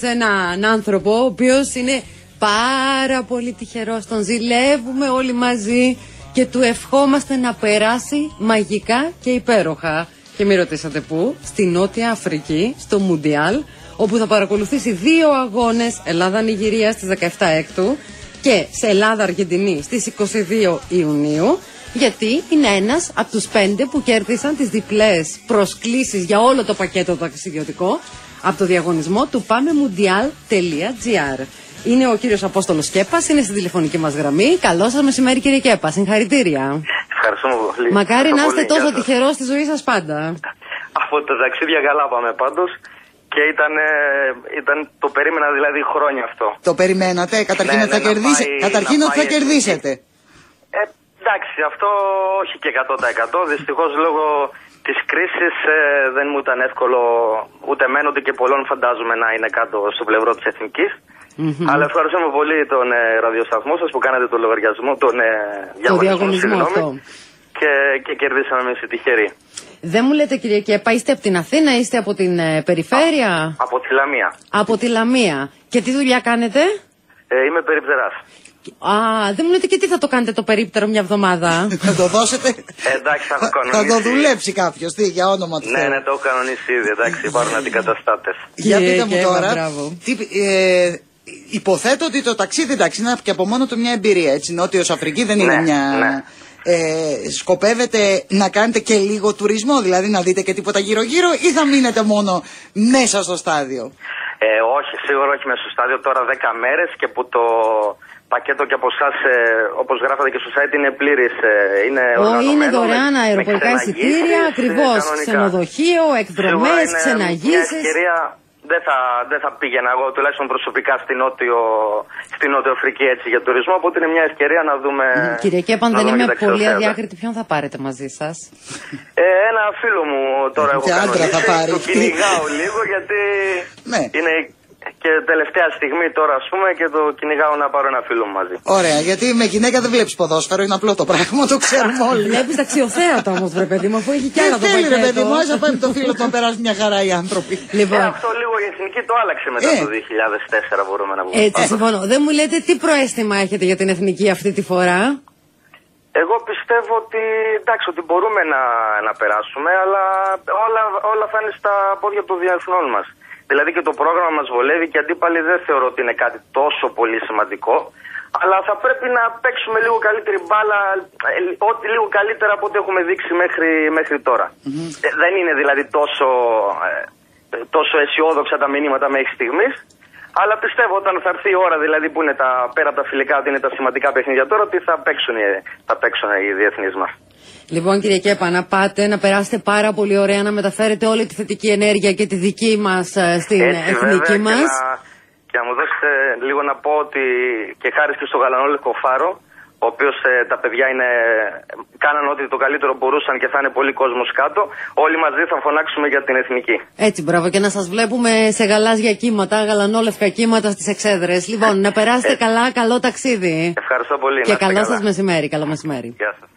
σε έναν άνθρωπο ο οποίος είναι πάρα πολύ τυχερός. Τον ζηλεύουμε όλοι μαζί και του ευχόμαστε να περάσει μαγικά και υπέροχα. Και μην ρωτήσατε πού, στη Νότια Αφρική, στο Μουντιάλ, όπου θα παρακολουθήσει 2 αγώνες Ελλάδα-Νιγηρία στις 17 Έκτου και σε Ελλάδα-Αργεντινή στις 22 Ιουνίου, γιατί είναι ένας από τους 5 που κέρδισαν τις διπλές προσκλήσεις για όλο το πακέτο ταξιδιωτικό από το διαγωνισμό του pamemundial.gr. Είναι ο κύριος Απόστολος Κέπας, είναι στην τηλεφωνική μας γραμμή. Καλό σας μεσημέρι, κύριε Κέπα, συγχαρητήρια. Ευχαριστούμε πολύ. Μακάρι να είστε τόσο τυχερός στη ζωή σας πάντα. Από τα ταξίδια καλά πάμε πάντως. Και το περίμενα δηλαδή χρόνια αυτό. Το περιμένατε, καταρχήν ότι θα κερδίσετε. Εντάξει, αυτό όχι και 100%. Δυστυχώς λόγω της κρίσης δεν μου ήταν εύκολο ούτε εμένα ούτε και πολλών φαντάζομαι να είναι κάτω στο πλευρό της Εθνικής. Αλλά ευχαριστούμε πολύ τον ραδιοσταθμό σας που κάνατε τον λογαριασμό, τον διαγωνισμό αυτό. Και κερδίσαμε εμείς οι τυχεροί. Δεν μου λέτε, κύριε Κέπα, είστε από την Αθήνα, είστε από την περιφέρεια? Από τη Λαμία. Από τη Λαμία. Και τι δουλειά κάνετε? Είμαι περιπτεράς. Δεν μου λέτε και τι θα το κάνετε το περίπτερο μια εβδομάδα? Θα το δώσετε? Εντάξει, θα το κανονίσει. Θα το δουλέψει κάποιος, για όνομα του Θεού. Ναι, το έχω κανονίσει ήδη, εντάξει, υπάρχουν αντικαταστάτες. Για πείτε μου τώρα, υποθέτω ότι το ταξίδι, εντάξει, είναι και από μόνο του μια εμπειρία, έτσι, Νότιος Αφρική δεν είναι μια... σκοπεύετε να κάνετε και λίγο τουρισμό, δηλαδή να δείτε και τίποτα γύρω-γύρω, ή θα μείνετε μόνο μέσα στο στάδιο? Όχι, σίγουρα όχι μέσα στο στάδιο. Τώρα 10 μέρες και που το πακέτο και από εσάς, όπως γράφατε και στο site, είναι πλήρης. Είναι δωρεάν αεροπορικά εισιτήρια, ακριβώς. Ξενοδοχείο, εκδρομές, ξεναγήσεις. Δεν θα πήγαινα εγώ τουλάχιστον προσωπικά στην Νότιο Αφρική έτσι για τουρισμό, οπότε είναι μια ευκαιρία να δούμε. Κύριε Κέπα, αν δεν είμαι πολύ αδιάκριτη, ποιον θα πάρετε μαζί σας? Ένα φίλο μου τώρα έχω κανονίσει, το κυνηγάω λίγο γιατί είναι και τελευταία στιγμή τώρα ας πούμε και το κυνηγάω να πάρω ένα φίλο μου μαζί. Ωραία, γιατί με γυναίκα δεν βλέπεις ποδόσφαιρο, είναι απλό το πράγμα, το ξέρουμε όλοι. Βλέπεις ταξιοθέατα όμως βρε παιδί μου, αφού έχει κι άλλα το πακέτο. Θέλει ρε παιδί μου, άσε πάμε το φίλο του να περάσει μια χαρά οι άνθρωποι. Αυτό λίγο η Εθνική το άλλαξε μετά το 2004 μπορούμε να πούμε. Έτσι συμφωνώ. Δεν μου λέτε τι προαίσθημα έχετε για την Εθνική αυτή τη φορά? Εγώ πιστεύω ότι εντάξει ότι μπορούμε να περάσουμε, αλλά όλα θα είναι στα πόδια των διεθνών μας. Δηλαδή και το πρόγραμμα μας βολεύει και αντίπαλοι δεν θεωρώ ότι είναι κάτι τόσο πολύ σημαντικό. Αλλά θα πρέπει να παίξουμε λίγο καλύτερη μπάλα, ό,τι λίγο καλύτερα από ό,τι έχουμε δείξει μέχρι τώρα. Δεν είναι δηλαδή τόσο αισιόδοξα τα μηνύματα μέχρι στιγμής. Αλλά πιστεύω όταν θα έρθει η ώρα, δηλαδή που είναι πέρα από τα φιλικά, ότι είναι τα σημαντικά παιχνίδια τώρα, ότι θα παίξουν οι διεθνείς μας. Λοιπόν, κύριε Κέπα, να πάτε, να περάσετε πάρα πολύ ωραία, να μεταφέρετε όλη τη θετική ενέργεια και τη δική μας στην εθνική μας. Και να μου δώσετε λίγο να πω ότι και χάρη και στο Γαλανόλευκο Φάρο, ο οποίος τα παιδιά κάναν ό,τι το καλύτερο μπορούσαν και θα είναι πολύ κόσμος κάτω, όλοι μαζί θα φωνάξουμε για την εθνική. Έτσι, μπράβο, και να σας βλέπουμε σε γαλάζια κύματα, γαλανόλευκα κύματα στις εξέδρες. Λοιπόν, να περάσετε καλά, καλό ταξίδι. Ευχαριστώ πολύ. Και καλό σας μεσημέρι, καλό μεσημέρι. Γεια σας.